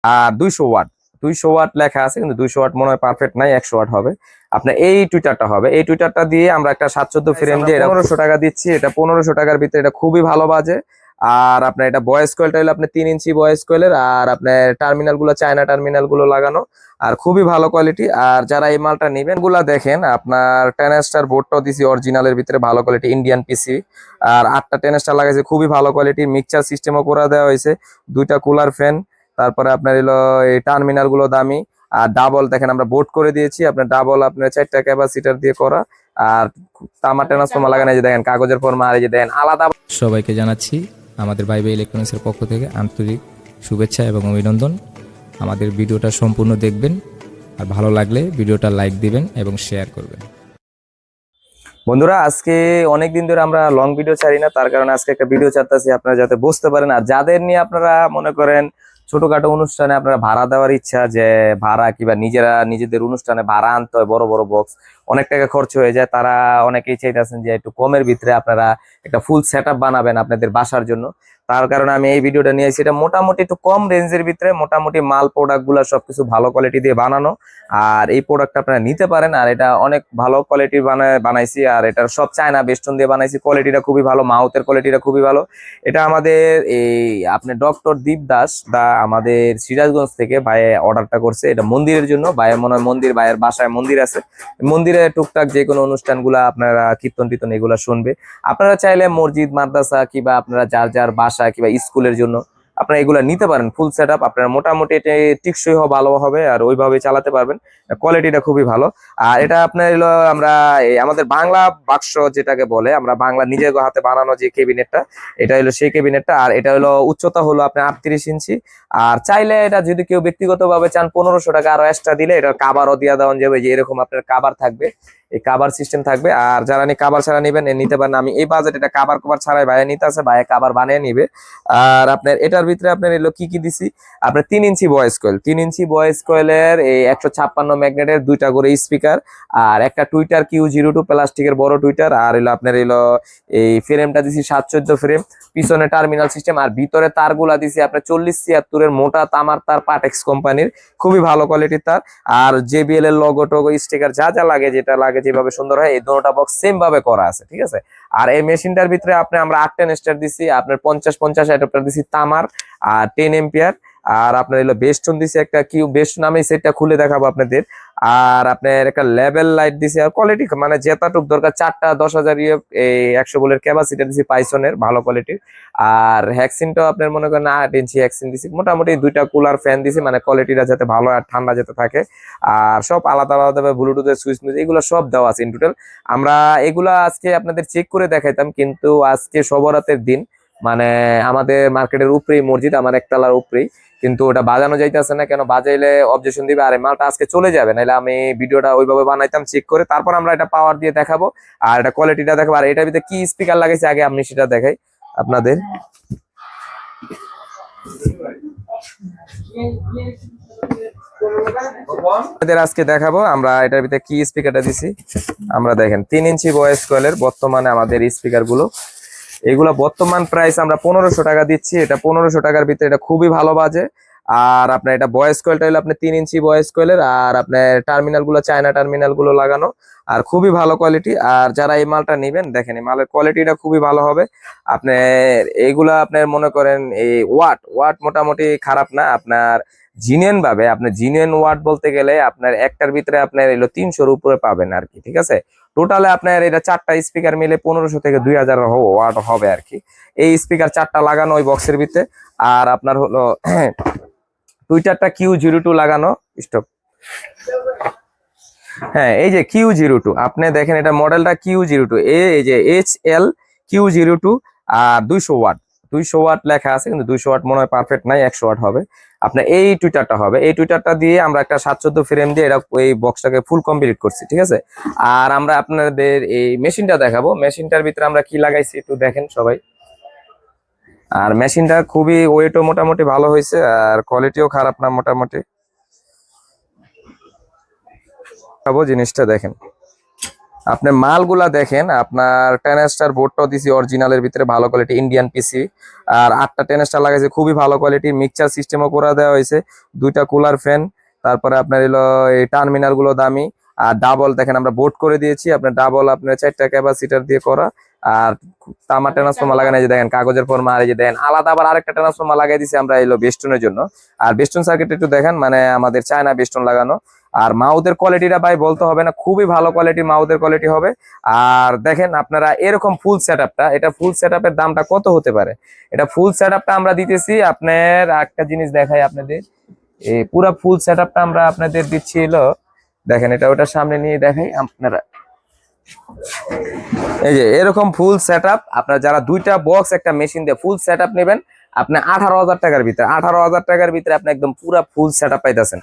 আর 200 watt, 200 watt লেখা আছে কিন্তু 200 ওয়াট মনে হয় পারফেক্ট নাই, 100 ওয়াট হবে। আপনার এই টুইটারটা হবে, এই টুইটারটা দিয়ে আমরা একটা 714 ফ্রেম দিয়ে 1500 টাকা দিচ্ছি। এটা 1500 টাকার ভিতরে এটা খুবই ভালো বাজে। আর আপনার এটা ভয়েস কয়েলটা হলো আপনার 3 ইঞ্চি ভয়েস কয়েলের, আর আপনার টার্মিনাল গুলো চায়না টার্মিনাল গুলো লাগানো, আর খুবই ভালো কোয়ালিটি। আর যারা এই মালটা নেবেন গুলা দেখেন, আপনার 10 স্টার বোর্ডটাও দিছি অরিজিনালের ভিতরে ভালো কোয়ালিটি ইন্ডিয়ান পিসি। আর 8টা 10 স্টার লাগাইছে, খুবই ভালো কোয়ালিটি। মিক্সচার সিস্টেমও করে দেওয়া হয়েছে, 2টা কুলার ফ্যান। তারপরে আপনার হলো এই টার্মিনাল গুলো দামি। আর ডাবল দেখেন আমরা বোর্ড করে দিয়েছি, আপনার ডাবল আপনার 4টা ক্যাপাসিটার দিয়ে করা। আর তামা ট্রান্সফর্মার লাগানো, এই যে দেখেন কাগজের ফর্মা, আর এই যে দেখেন আলাদা। সবাইকে জানাচ্ছি আমাদের বাইবে ইলেকট্রনিক্সের পক্ষ থেকে আন্তরিক শুভেচ্ছা এবং অভিনন্দন। আমাদের ভিডিওটা সম্পূর্ণ দেখবেন, আর ভালো লাগলে ভিডিওটা লাইক দিবেন এবং শেয়ার করবেন। বন্ধুরা, আজকে অনেকদিন ধরে আমরা লং ভিডিও ছাড়ি না, তার কারণে আজকে একটা ভিডিও ছাড়তেছি আপনারা যাতে বুঝতে পারেন। আর যাদের নিয়ে আপনারা মনে করেন ছোটখাটো অনুষ্ঠানে আপনারা ভাড়া দেওয়ার ইচ্ছা, যে ভাড়া কিংবা নিজেদের অনুষ্ঠানে ভাড়া আনতে হয়, বড় বড় বক্স অনেক টাকা খরচ হয়ে যায়, তারা অনেকেই চাইতেছেন যে একটু কমের ভিতরে আপনারা একটা ফুল সেট আপ বানাবেন আপনাদের বাসার জন্য। তার কারণে আমি এই ভিডিওটা নিয়েছি। এটা মোটামুটি একটু কম রেঞ্জের ভিতরে, মোটামুটি মাল প্রোডাক্ট গুলা সবকিছু ভালো কোয়ালিটি দিয়ে বানানো। আর এই প্রোডাক্টটা আপনারা নিতে পারেন। আর এটা অনেক ভালো কোয়ালিটির বানাইছি, আর এটার সব চায়না বেস্টন দিয়ে বানাইছি। কোয়ালিটিটা খুবই ভালো, মাউথের কোয়ালিটিটা খুবই ভালো। এটা আমাদের এই আপনি ডক্টর দীপ দাস দা আমাদের সিরাজগঞ্জ থেকে ভাইয়ে অর্ডারটা করছে। এটা মন্দিরের জন্য, ভাইয়ের মনে হয় মন্দির, ভাইয়ের বাসায় মন্দির আছে, মন্দিরে টুকটাক যে কোনো অনুষ্ঠানগুলা আপনারা কীর্তন টীর্তন এগুলা শুনবে। আপনারা চাইলে মসজিদ মাদ্রাসা কিংবা আপনারা যার যার বাসা কিংবা স্কুলের জন্য আপনারা এগুলা নিতে পারেন। ফুল সেট আপ আপনারা মোটামুটি এটা টিকসই ভালো হবে, আর ওইভাবে চালাতে পারবেন। কোয়ালিটিটা খুবই ভালো। আর এটা আপনার হলো আমরা আমাদের বাংলা বাক্স যেটাকে বলে, আমরা বাংলা নিজের হাতে বানানো যে ক্যাবিনেটটা, এটা হলো সেই ক্যাবিনেটটা। আর এটা হলো উচ্চতা হলো আপনার 38 ইঞ্চি। আর চাইলে এটা যদি কেউ ব্যক্তিগতভাবে চান 1500 টাকা আরো এক্সট্রা দিলে এটা কাভারও দিয়ে দেওয়া যাবে, যে এরকম আপনার কাভার থাকবে, এই কাভার সিস্টেম থাকবে। আর যারা কাভার ছাড়া নেবেন নিতে পারেন। আমি এই বাজেট এটা কাভার কভার ছাড়াই ভাইয়া নিতে আছে, ভাইয়া কাভার বানিয়ে নিবে। আর আপনার এটার ভিতরে আপনার এলো কি কি দিছি, আপনার 3 inch voice coil, 3 inch voice কয়েলের এই 156 ম্যাগনেটের 2টা করে স্পিকার, আর একটা টুইটার Q02 প্লাস্টিকের বড় টুইটার। আর এলো আপনার এলো এই ফ্রেমটা দিছি 714 ফ্রেম, পিছনে টার্মিনাল সিস্টেম। আর ভিতরে তারগুলা দিছি আপনার 4076 এর মোটা তামার তার, পাটেক্স কোম্পানির, খুবই ভালো কোয়ালিটির তার। আর JBL এর লোগো টোগো স্টিকার যা যা লাগে, যেটা লাগে যেভাবে সুন্দর হয়, এই দুটোটা বক্স সেম ভাবে করা আছে, ঠিক আছে। আর এই মেশিনটার ভিতরে আমরা 810 স্টার দিছি, আপনার 50 অ্যাডাপ্টার দিছি তামার, আর 10 এম্পিয়ার। আর আপনার এলো বেস্টন দিছি একটা, কিউ বেস্টন আমি সেটটা খুলে দেখাবো আপনাদের। আর আপনার একটা লেভেল লাইট দিছি। আর কোয়ালিটি মানে যেটাটুক দরকার, 4টা 10,000 100 ভোল্টের ক্যাপাসিটি দিছি পাইসনের ভালো কোয়ালিটির। আর হ্যাক্সিনটাও আপনার মনে করেন 8 ইঞ্চি হ্যাক্সিন দিছি। মোটামুটি 2টা কুলার ফ্যান দিছি, মানে কোয়ালিটিটা যাতে ভালো আর ঠান্ডা যাতে থাকে। আর সব আলাদা আলাদা ব্লুটুথের সুইচ এগুলো সব দেওয়া আছে ইন টোটাল। আমরা এগুলা আজকে আপনাদের চেক করে দেখাইতাম, কিন্তু আজকে সবরাতের দিন, মানে আমাদের মার্কেটের উপরেই মসজিদ, আমার একতলার উপরেই, কিন্তু ওটা বাজানো যাইতেছে না। কেন বাজাইলে অবজেকশন দিবে, আর মালটা আজকে চলে যাবে, নাহলে আমি ভিডিওটা ওইভাবে বানাইতাম চেক করে, তারপর আমরা এটা পাওয়ার দিয়ে দেখাবো, আর এটা কোয়ালিটিটা দেখাবো। আর এটার ভিতরে কি স্পিকার লাগাইছে আগে আমি সেটা দেখাই আপনাদের। আজকে দেখাবো আমরা এটার ভিতরে কি স্পিকারটা দিছি। আমরা দেখেন 3 ইঞ্চি ভয়েস কয়েলের বর্তমানে আমাদের স্পিকার গুলো, এগুলো বর্তমান প্রাইস আমরা 1500 টাকা দিচ্ছি। এটা 1500 টাকার ভিতরে এটা খুবই ভালো বাজে। আর আপনার এটা ভয়েস কয়েলটা হলো আপনার 3 ইঞ্চি ভয়েস কয়েলের, আর আপনার টার্মিনাল গুলো চায়না টার্মিনাল গুলো লাগানো, আর খুবই ভালো কোয়ালিটি। আর যারা এই মালটা নেবেন দেখেন এই মালের কোয়ালিটিটা খুবই ভালো হবে। আপনার এইগুলা আপনার মনে করেন এই ওয়াট ওয়াট মোটামুটি খারাপ না। আপনার জিনিয়ান ভাবে, আপনার জিনিয়ান ওয়াট বলতে গেলে আপনার একটার ভিতরে আপনার এলো 300-র উপরে পাবেন আর কি, ঠিক আছে। টোটালে আপনার এটা 4টা স্পিকার মিলে 1500 থেকে 2000 ওয়াট হবে আর কি। এই স্পিকার 4টা লাগানো ওই বক্সের ভিতরে। আর আপনার হলো টুইটারটা Q02 লাগানো স্টপ। হ্যাঁ, এই যে Q02 আপনি দেখেন, এটা মডেলটা Q02, এই যে HL Q02। আর 200 ওয়াট, 200 ওয়াট লেখা আছে কিন্তু 200 ওয়াট মনে হয় পারফেক্ট নাই, 100 ওয়াট হবে। আপনার এই টুইটারটা হবে, এই টুইটারটা দিয়ে আমরা একটা 714 ফ্রেম দিয়ে এটা এই বক্সটাকে ফুল কমপ্লিট করছি, ঠিক আছে। আর আমরা আপনাদের এই মেশিনটা দেখাবো, মেশিনটার ভিতরে আমরা কি লাগাইছি একটু দেখেন সবাই। আর মেশিনটা খুবই ওয়েটও মোটামুটি ভালো হয়েছে, আর কোয়ালিটিও খারাপ না মোটামুটি। জিনিসটা দেখেন, আপনার মালগুলা দেখেন, আপনার 10 বোর্ডটাও দিছি অরিজিনালের ভিতরে, ভালো কোয়ালিটি ইন্ডিয়ান পিসি। আর 8টা 10 লাগাইছে, খুবই ভালো কোয়ালিটির। মিক্সচার সিস্টেমও করে দেওয়া হয়েছে, 2টা কুলার ফ্যান। তারপরে আপনার এলো এই টার্মিনাল গুলো দামি। আর ডাবল দেখেন আমরা বোর্ড করে দিয়েছি, আপনার ডাবল আপনার 4টা ক্যাপাসিটার দিয়ে করা। আর তামা ট্রান্সফর্মার লাগানো, এই যে দেখেন কাগজের ফর্মা। আর এই যে দেখেন আলাদা আবার আরেকটা ট্রান্সফর্মার লাগাই দিছি আমরা এলো বেস্টনের জন্য। আর বেস্টন সার্কিট একটু দেখেন, মানে আমাদের চায়না বেস্টন লাগানো। আর মাউথের কোয়ালিটিটা ভাই বলতে হবে না, খুবই ভালো কোয়ালিটি মাউথের কোয়ালিটি হবে। আর দেখেন আপনারা এরকম ফুল সেটআপটা, এটা ফুল সেটআপের দামটা কত হতে পারে? এটা ফুল সেটআপটা আমরা দিতেছি আপনার, একটা জিনিস দেখাই আপনাদের, এই পুরো ফুল সেটআপটা আমরা আপনাদের দিচ্ছি হলো, দেখেন এটা ওটার সামনে নিয়ে দেখাই আপনারা। এই যে এরকম ফুল সেটআপ, আপনারা যারা 2টা বক্স একটা মেশিন দিয়ে ফুল সেটআপ নেবেন, আপনি 18,000 টাকার ভিতরে, 18,000 টাকার ভিতরে আপনি একদম পুরা ফুল সেটআপ পাইতেছেন।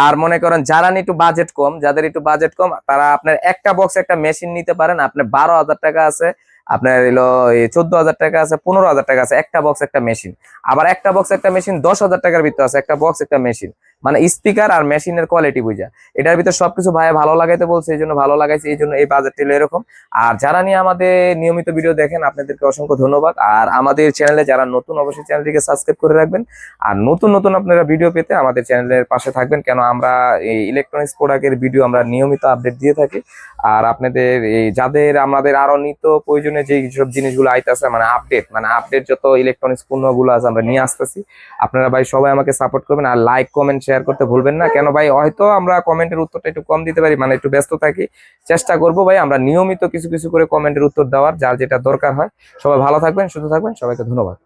আর মনে করেন যারা একটু বাজেট কম, যাদের একটু বাজেট কম, তারা আপনার একটা বক্স একটা মেশিন নিতে পারেন। আপনার 12,000 টাকা আছে, আপনার এলো 14,000 টাকা আছে, 15,000 টাকা আছে একটা বক্স একটা মেশিন। আবার একটা বক্স একটা মেশিন 10,000 টাকার ভিতরে আছে, একটা বক্স একটা মেশিন। মানে স্পিকার আর মেশিনের কোয়ালিটি বুঝা, এটার ভিতরে সবকিছু ভাই ভালো লাগাইতে বলছে, এই জন্য ভালো লাগাইছে, এই জন্য এই বাজেটটা হলো এরকম। আর যারা নিয়ে আমাদের নিয়মিত ভিডিও দেখেন, আপনাদেরকে অসংখ্য ধন্যবাদ। আর আমাদের চ্যানেলে যারা নতুন, অবশ্যই চ্যানেলটিকে সাবস্ক্রাইব করে রাখবেন। আর নতুন নতুন আপনারা ভিডিও পেতে আমাদের চ্যানেলের পাশে থাকবেন, কেন আমরা এই ইলেকট্রনিক্স প্রোডাক্টের ভিডিও আমরা নিয়মিত আপডেট দিয়ে থাকি। আর আপনাদের এই যাদের আমাদের আরো নিত্য প্রয়োজনে যে সব জিনিসগুলো আইতাছে, মানে আপডেট যত ইলেকট্রনিক্স পণ্যগুলো আছে আমরা নিয়ে আসতেছি। আপনারা ভাই সবাই আমাকে সাপোর্ট করবেন, আর লাইক কমেন্ট শেয়ার করতে ভুলবেন না। কেন ভাই হয়তো আমরা কমেন্টের উত্তরটা একটু কম দিতে পারি, মানে একটু ব্যস্ত থাকি। চেষ্টা করবো ভাই আমরা নিয়মিত কিছু কিছু করে কমেন্টের উত্তর দেওয়ার, যার যেটা দরকার হয়। সবাই ভালো থাকবেন, সুস্থ থাকবেন, সবাইকে ধন্যবাদ।